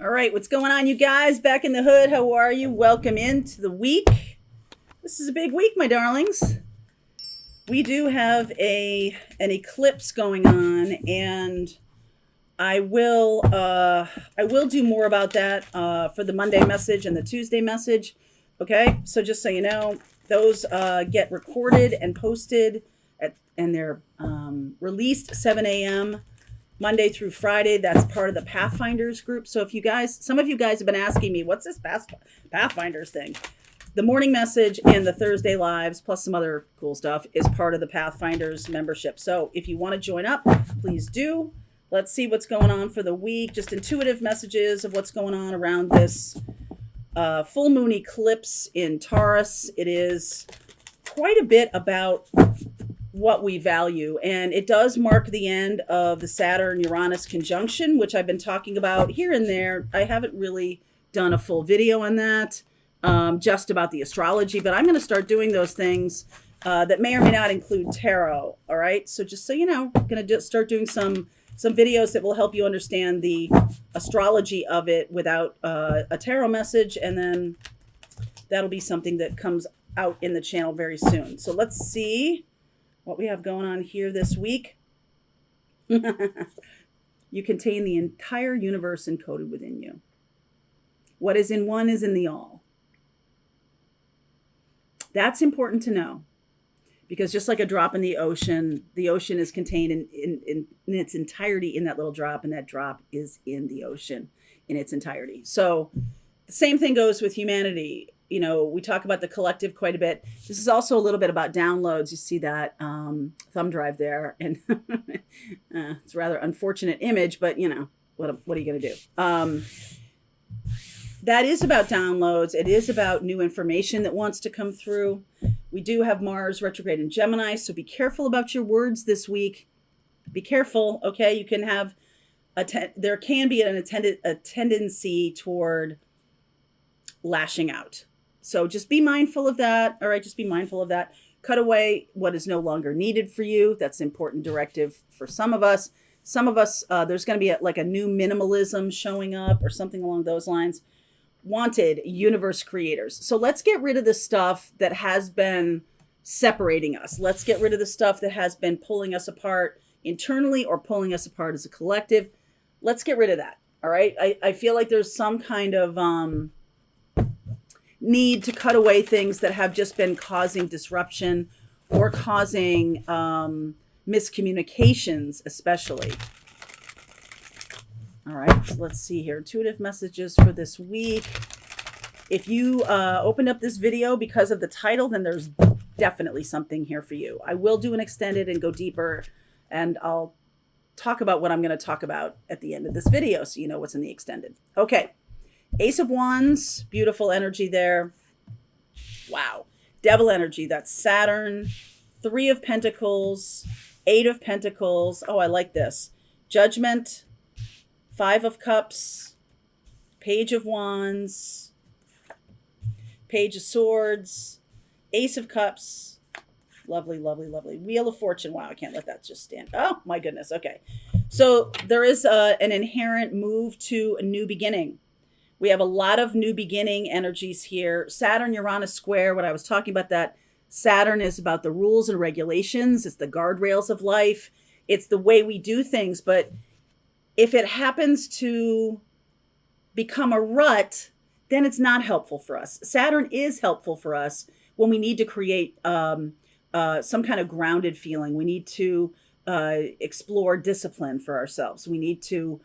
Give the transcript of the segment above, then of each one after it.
All right, what's going on, you guys? Back in the hood, how are you? Welcome into the week. This is a big week, my darlings. We do have an eclipse going on, and I will do more about that for the Monday message and the Tuesday message. Okay, so just so you know, those get recorded and posted and they're released 7 a.m. Monday through Friday. That's part of the Pathfinders group. So if you guys, some of you guys have been asking me, what's this Pathfinders thing? The morning message and the Thursday lives, plus some other cool stuff, is part of the Pathfinders membership. So if you want to join up, please do. Let's see what's going on for the week. Just intuitive messages of what's going on around this full moon eclipse in Taurus. It is quite a bit about what we value, and it does mark the end of the Saturn-Uranus conjunction, which I've been talking about here and there. I haven't really done a full video on that, just about the astrology, but I'm going to start doing those things that may or may not include tarot. All right, so just so you know, I'm going to start doing some videos that will help you understand the astrology of it without a tarot message, and then that'll be something that comes out in the channel very soon. So let's see what we have going on here this week. You contain the entire universe encoded within you. What is in one is in the all. That's important to know, because just like a drop in the ocean is contained in its entirety in that little drop, and that drop is in the ocean in its entirety. So the same thing goes with humanity. You know, we talk about the collective quite a bit. This is also a little bit about downloads. You see that thumb drive there, and it's a rather unfortunate image, but you know, what are you going to do? That is about downloads. It is about new information that wants to come through. We do have Mars retrograde in Gemini, so be careful about your words this week. Be careful, okay? You can have there can be a tendency toward lashing out. So just be mindful of that. All right, just be mindful of that. Cut away what is no longer needed for you. That's an important directive for some of us. Some of us, there's going to be like a new minimalism showing up or something along those lines. Wanted universe creators. So let's get rid of the stuff that has been separating us. Let's get rid of the stuff that has been pulling us apart internally or pulling us apart as a collective. Let's get rid of that. All right. I feel like there's some kind of need to cut away things that have just been causing disruption or causing miscommunications, especially. All right, so let's see here. Intuitive messages for this week. If you opened up this video because of the title, then there's definitely something here for you. I will do an extended and go deeper, and I'll talk about what I'm going to talk about at the end of this video so you know what's in the extended. Okay. Ace of Wands, beautiful energy there. Wow. Devil energy, that's Saturn. 3 of Pentacles, 8 of Pentacles. Oh, I like this. Judgment, 5 of Cups, Page of Wands, Page of Swords, Ace of Cups. Lovely, lovely, lovely. Wheel of Fortune. Wow, I can't let that just stand. Oh, my goodness. Okay. So there is an inherent move to a new beginning. We have a lot of new beginning energies here. Saturn-Uranus square, when I was talking about that, Saturn is about the rules and regulations. It's the guardrails of life. It's the way we do things. But if it happens to become a rut, then it's not helpful for us. Saturn is helpful for us when we need to create some kind of grounded feeling. We need to explore discipline for ourselves. We need to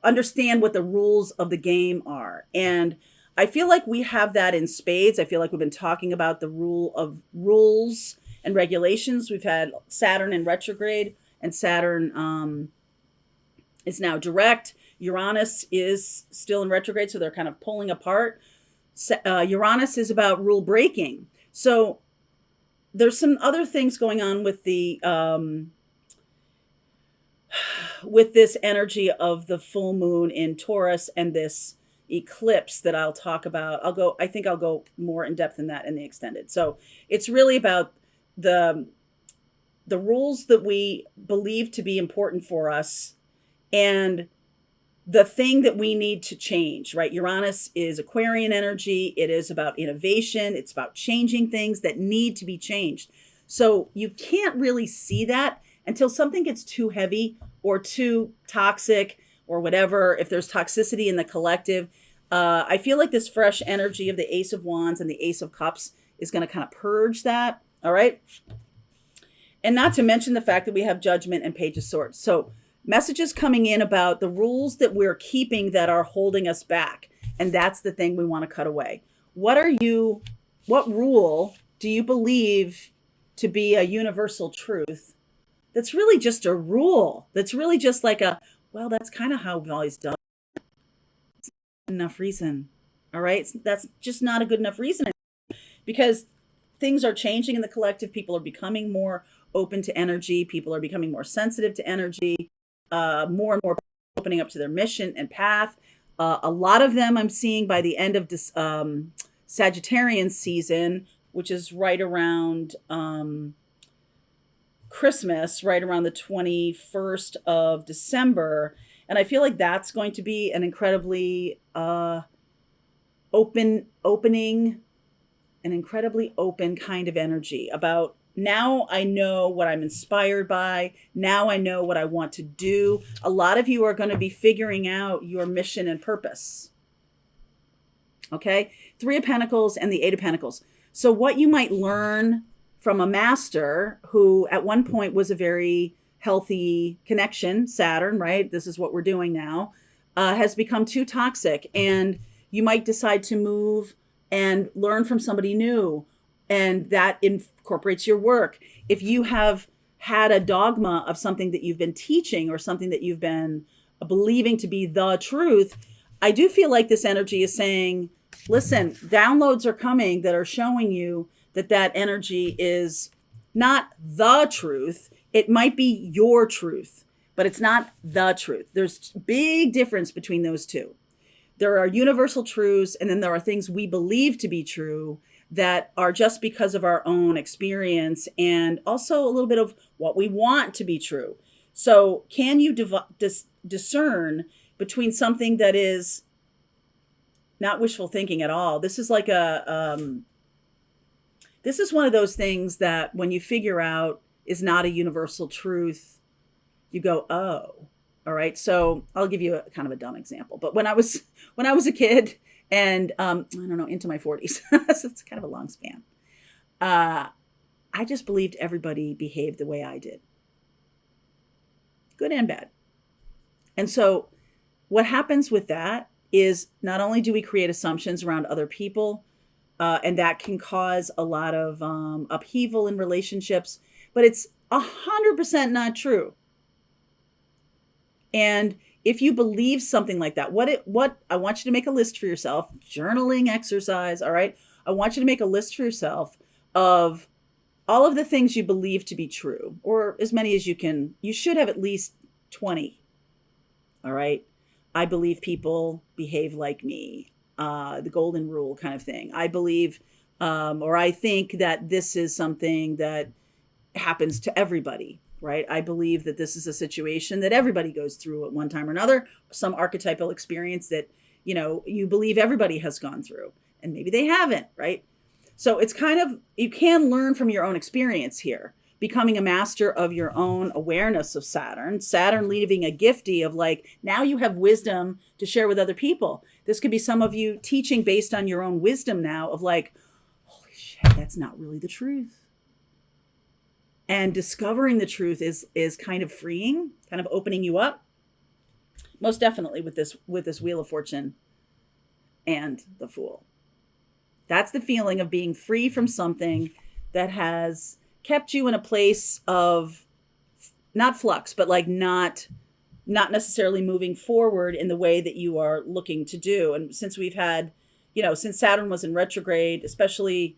understand what the rules of the game are. And I feel like we have that in spades. I feel like we've been talking about the rule of rules and regulations. We've had Saturn in retrograde, and Saturn is now direct. Uranus is still in retrograde, so they're kind of pulling apart. Uranus is about rule breaking. So there's some other things going on with the with this energy of the full moon in Taurus and this eclipse that I'll talk about. I think I'll go more in depth in that in the extended. So it's really about the rules that we believe to be important for us and the thing that we need to change, right? Uranus is Aquarian energy. It is about innovation. It's about changing things that need to be changed. So you can't really see that until something gets too heavy or too toxic or whatever. If there's toxicity in the collective, I feel like this fresh energy of the Ace of Wands and the Ace of Cups is going to kind of purge that. All right. And not to mention the fact that we have Judgment and Page of Swords. So messages coming in about the rules that we're keeping that are holding us back. And that's the thing we want to cut away. What rule do you believe to be a universal truth? That's really just a rule. That's really just like well, that's kind of how we've always done it. It's not enough reason. All right. That's just not a good enough reason, because things are changing in the collective. People are becoming more open to energy. People are becoming more sensitive to energy. More and more opening up to their mission and path. A lot of them I'm seeing by the end of this Sagittarian season, which is right around Christmas, right around the 21st of December. And I feel like that's going to be an incredibly open kind of energy about, now I know what I'm inspired by. Now I know what I want to do. A lot of you are going to be figuring out your mission and purpose. Okay? Three of Pentacles and the Eight of Pentacles. So what you might learn from a master who at one point was a very healthy connection, Saturn, right? This is what we're doing now, has become too toxic. And you might decide to move and learn from somebody new. And that incorporates your work. If you have had a dogma of something that you've been teaching or something that you've been believing to be the truth, I do feel like this energy is saying, listen, downloads are coming that are showing you that that energy is not the truth. It might be your truth, but it's not the truth. There's a big difference between those two. There are universal truths, and then there are things we believe to be true that are just because of our own experience and also a little bit of what we want to be true. So can you discern between something that is not wishful thinking at all? This is like this is one of those things that when you figure out is not a universal truth, you go, oh, all right. So I'll give you a kind of a dumb example. But when I was a kid, and I don't know, into my 40s, so it's kind of a long span, I just believed everybody behaved the way I did, good and bad. And so what happens with that is not only do we create assumptions around other people, and that can cause a lot of upheaval in relationships, but it's 100% not true. And if you believe something like that, what I want you to make a list for yourself, journaling exercise, all right? I want you to make a list for yourself of all of the things you believe to be true, or as many as you can. You should have at least 20, all right? I believe people behave like me, the golden rule kind of thing. I believe, or I think that this is something that happens to everybody. Right? I believe that this is a situation that everybody goes through at one time or another, some archetypal experience that, you believe everybody has gone through, and maybe they haven't, right? So it's kind of, you can learn from your own experience here, becoming a master of your own awareness of Saturn leaving a gifty of like, now you have wisdom to share with other people. This could be some of you teaching based on your own wisdom now of like, holy shit, that's not really the truth. And discovering the truth is kind of freeing, kind of opening you up. Most definitely with this Wheel of Fortune and the Fool. That's the feeling of being free from something that has kept you in a place of not flux, but like not necessarily moving forward in the way that you are looking to do. And since we've had, since Saturn was in retrograde, especially,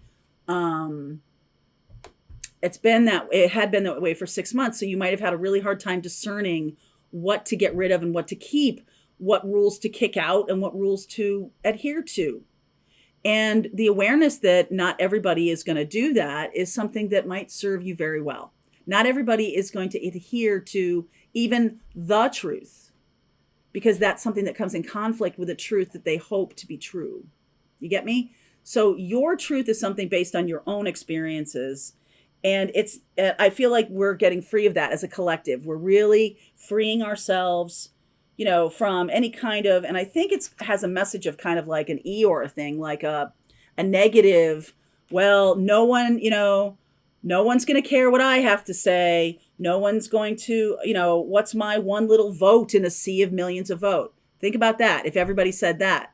it had been that way for 6 months. So you might have had a really hard time discerning what to get rid of and what to keep, what rules to kick out and what rules to adhere to. And the awareness that not everybody is going to do that is something that might serve you very well. Not everybody is going to adhere to even the truth. because that's something that comes in conflict with a truth that they hope to be true. You get me? So your truth is something based on your own experiences. And I feel like we're getting free of that as a collective. We're really freeing ourselves, from any kind of, and I think it has a message of kind of like an Eeyore thing, like a negative, well, no one's going to care what I have to say. No one's going to, what's my one little vote in a sea of millions of vote? Think about that. If everybody said that,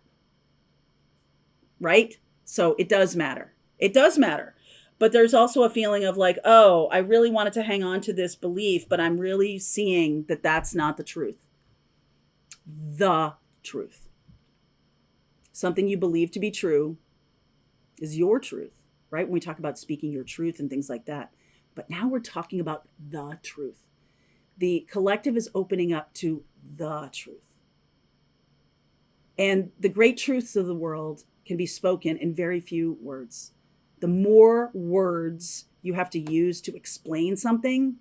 right? So it does matter. It does matter. But there's also a feeling of like, oh, I really wanted to hang on to this belief, but I'm really seeing that that's not the truth. The truth. Something you believe to be true is your truth, right? When we talk about speaking your truth and things like that. But now we're talking about the truth. The collective is opening up to the truth. And the great truths of the world can be spoken in very few words. The more words you have to use to explain something,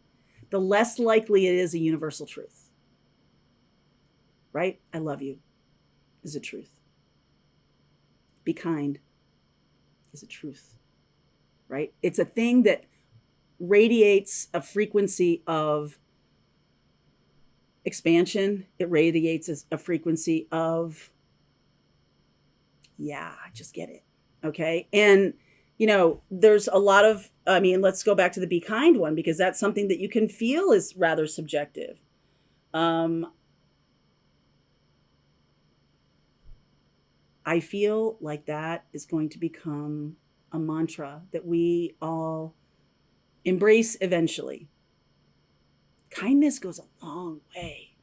the less likely it is a universal truth. Right? I love you is a truth. Be kind is a truth. Right? It's a thing that radiates a frequency of expansion. It radiates a frequency of, yeah, I just get it. Okay. And, there's a lot of, let's go back to the be kind one, because that's something that you can feel is rather subjective. I feel like that is going to become a mantra that we all embrace eventually. Kindness goes a long way.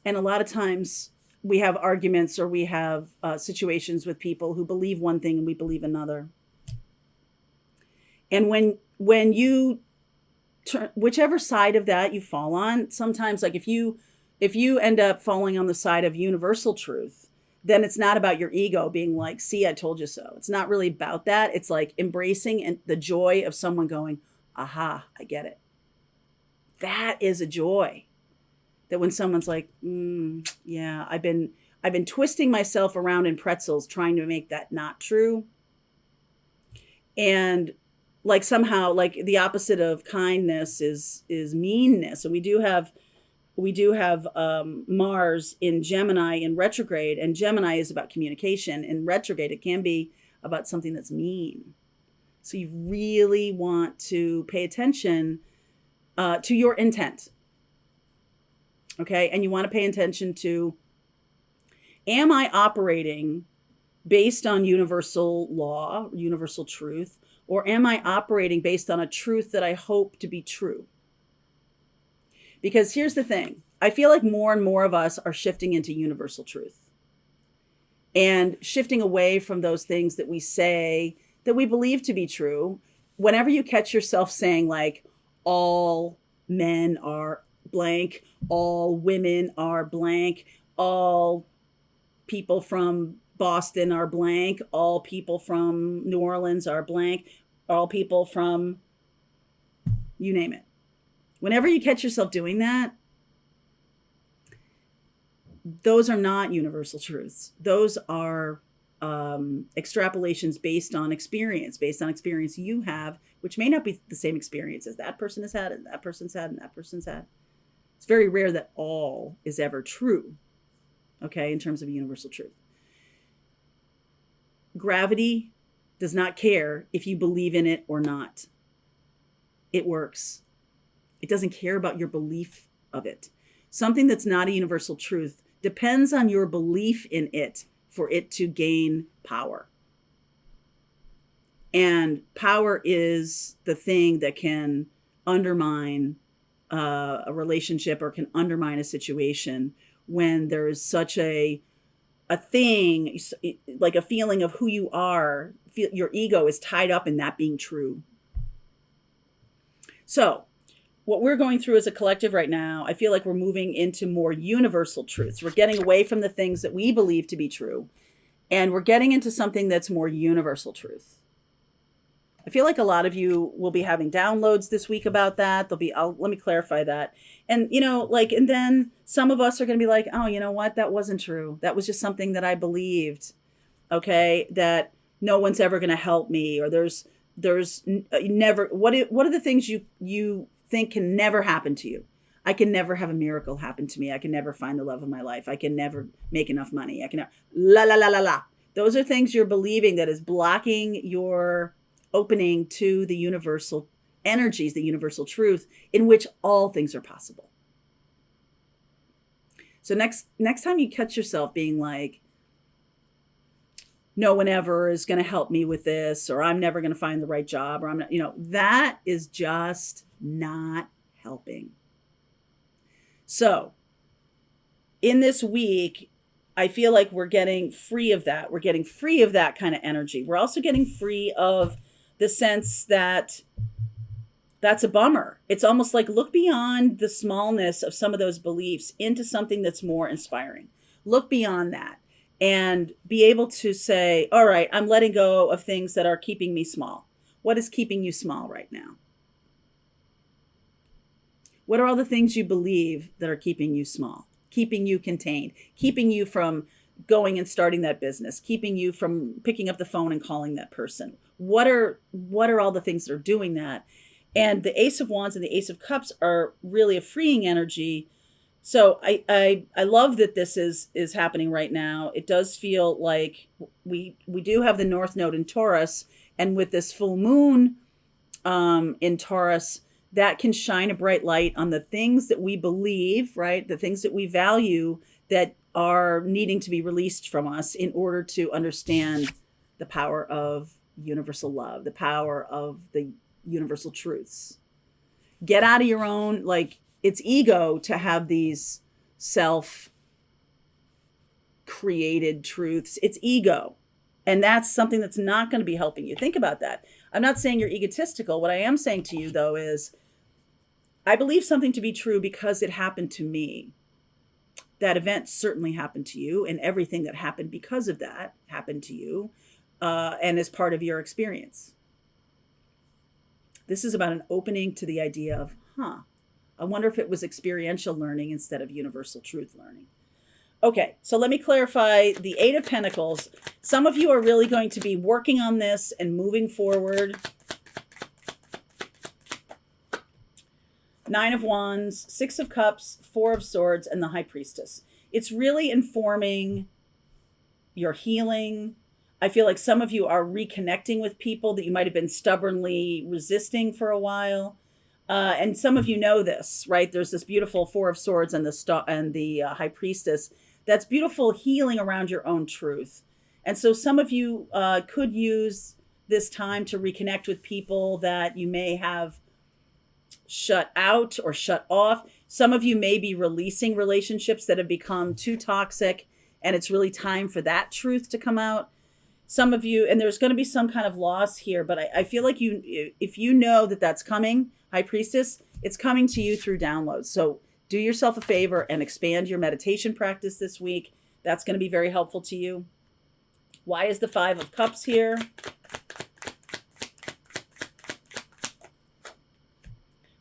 And a lot of times we have arguments or we have situations with people who believe one thing and we believe another. And when you turn, whichever side of that you fall on, sometimes like if you end up falling on the side of universal truth, then it's not about your ego being like, see, I told you so. It's not really about that. It's like embracing the joy of someone going, aha, I get it. That is a joy. That when someone's like, yeah, I've been twisting myself around in pretzels trying to make that not true. And like somehow like the opposite of kindness is meanness. And we do have Mars in Gemini in retrograde, and Gemini is about communication. In retrograde, it can be about something that's mean. So you really want to pay attention to your intent. Okay. And you want to pay attention to, am I operating based on universal law, universal truth, or am I operating based on a truth that I hope to be true? Because here's the thing. I feel like more and more of us are shifting into universal truth and shifting away from those things that we say that we believe to be true. Whenever you catch yourself saying like, all men are blank, all women are blank, all people from Boston are blank, all people from New Orleans are blank, all people from, you name it. Whenever you catch yourself doing that, those are not universal truths. Those are extrapolations based on experience you have, which may not be the same experience as that person has had, and that person's had, and that person's had. It's very rare that all is ever true, okay, in terms of universal truth. Gravity does not care if you believe in it or not. It works. It doesn't care about your belief of it. Something that's not a universal truth depends on your belief in it for it to gain power. And power is the thing that can undermine a relationship or can undermine a situation when there's such a thing, like a feeling of who you are. Your ego is tied up in that being true. So what we're going through as a collective right now, I feel like we're moving into more universal truths. We're getting away from the things that we believe to be true, and we're getting into something that's more universal truth. I feel like a lot of you will be having downloads this week about that. Let me clarify that. And, and then some of us are going to be like, oh, you know what? That wasn't true. That was just something that I believed. Okay. That no one's ever going to help me, or there's never, what are the things you think can never happen to you? I can never have a miracle happen to me. I can never find the love of my life. I can never make enough money. I can never, la, la, la, la, la. Those are things you're believing that is blocking your opening to the universal energies, the universal truth in which all things are possible. So next time you catch yourself being like, no one ever is going to help me with this, or I'm never going to find the right job, or I'm not, that is just not helping. So in this week, I feel like we're getting free of that. We're getting free of that kind of energy. We're also getting free of the sense that that's a bummer. It's almost like look beyond the smallness of some of those beliefs into something that's more inspiring. Look beyond that and be able to say, all right, I'm letting go of things that are keeping me small. What is keeping you small right now? What are all the things you believe that are keeping you small, keeping you contained, keeping you from going and starting that business, keeping you from picking up the phone and calling that person? What are all the things that are doing that? And the Ace of Wands and the Ace of Cups are really a freeing energy. So I love that this is happening right now. It does feel like we do have the North Node in Taurus, and with this full moon in Taurus, that can shine a bright light on the things that we believe, right? The things that we value that are needing to be released from us in order to understand the power of universal love, the power of the universal truths. Get out of your own, it's ego to have these self-created truths. It's ego. And that's something that's not going to be helping you. Think about that. I'm not saying you're egotistical. What I am saying to you, though, is I believe something to be true because it happened to me. That event certainly happened to you, and everything that happened because of that happened to you and is part of your experience. This is about an opening to the idea of, I wonder if it was experiential learning instead of universal truth learning. Okay, so let me clarify the Eight of Pentacles. Some of you are really going to be working on this and moving forward. Nine of Wands, Six of Cups, Four of Swords, and the High Priestess. It's really informing your healing. I feel like some of you are reconnecting with people that you might have been stubbornly resisting for a while. And some of you know this, right? There's this beautiful Four of Swords and the High Priestess. That's beautiful healing around your own truth. And so some of you could use this time to reconnect with people that you may have shut out or shut off. Some of you may be releasing relationships that have become too toxic, and it's really time for that truth to come out. Some of you, and there's going to be some kind of loss here, but I feel like if you know that that's coming, High Priestess, it's coming to you through downloads. So do yourself a favor and expand your meditation practice this week. That's going to be very helpful to you. Why is the Five of Cups here?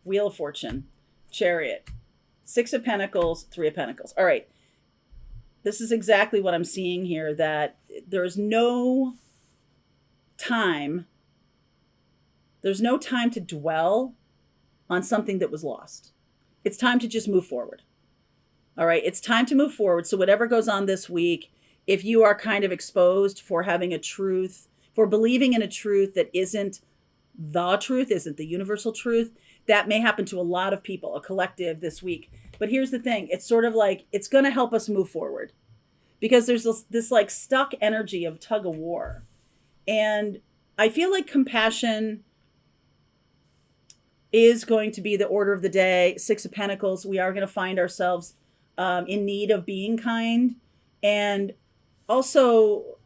Wheel of Fortune, Chariot, Six of Pentacles, Three of Pentacles. All right. This is exactly what I'm seeing here, that there's no time to dwell on something that was lost. It's time to just move forward. All right. It's time to move forward. So whatever goes on this week, if you are kind of exposed for having a truth, for believing in a truth that isn't the truth, isn't the universal truth, that may happen to a lot of people, a collective this week. But here's the thing. It's sort of like, it's going to help us move forward because there's this like stuck energy of tug of war. And I feel like compassion is going to be the order of the day. Six of Pentacles, we are going to find ourselves in need of being kind. And also,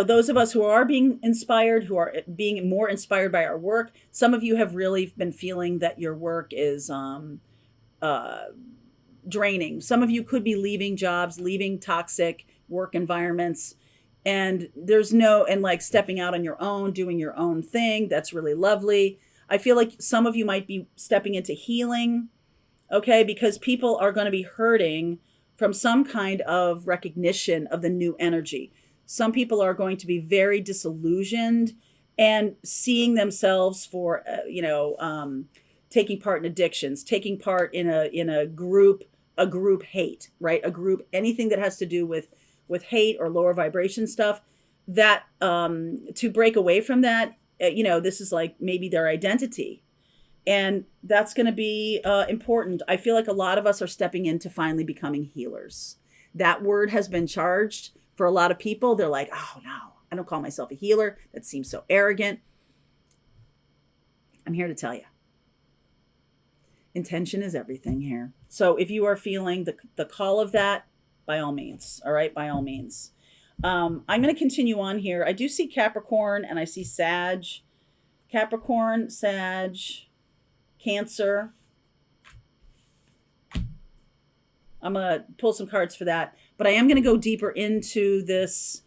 those of us who are being inspired, who are being more inspired by our work, some of you have really been feeling that your work is draining. Some of you could be leaving jobs, leaving toxic work environments. And there's no, and like stepping out on your own, doing your own thing. That's really lovely. I feel like some of you might be stepping into healing, okay? Because people are going to be hurting from some kind of recognition of the new energy. Some people are going to be very disillusioned and seeing themselves for, taking part in addictions, taking part in a group hate, right? A group, anything that has to do with hate or lower vibration stuff, that to break away from that, this is like maybe their identity. And that's going to be important. I feel like a lot of us are stepping into finally becoming healers. That word has been charged for a lot of people. They're like, oh no, I don't call myself a healer. That seems so arrogant. I'm here to tell you, intention is everything here. So if you are feeling the call of that, by all means, all right, by all means. I'm going to continue on here. I do see Capricorn and I see Sag. Capricorn, Sag, Cancer. I'm going to pull some cards for that. But I am going to go deeper into this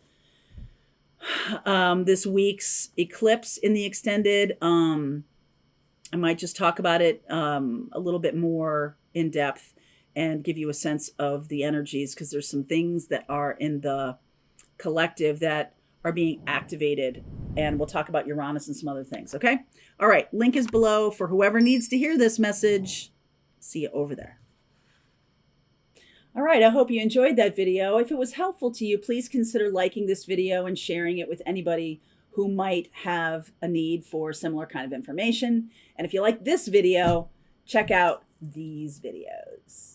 this week's eclipse in the extended. I might just talk about it a little bit more in depth and give you a sense of the energies, because there's some things that are in the collective that are being activated. And we'll talk about Uranus and some other things, okay? All right, link is below for whoever needs to hear this message. See you over there. All right, I hope you enjoyed that video. If it was helpful to you, please consider liking this video and sharing it with anybody who might have a need for similar kind of information. And if you like this video, check out these videos.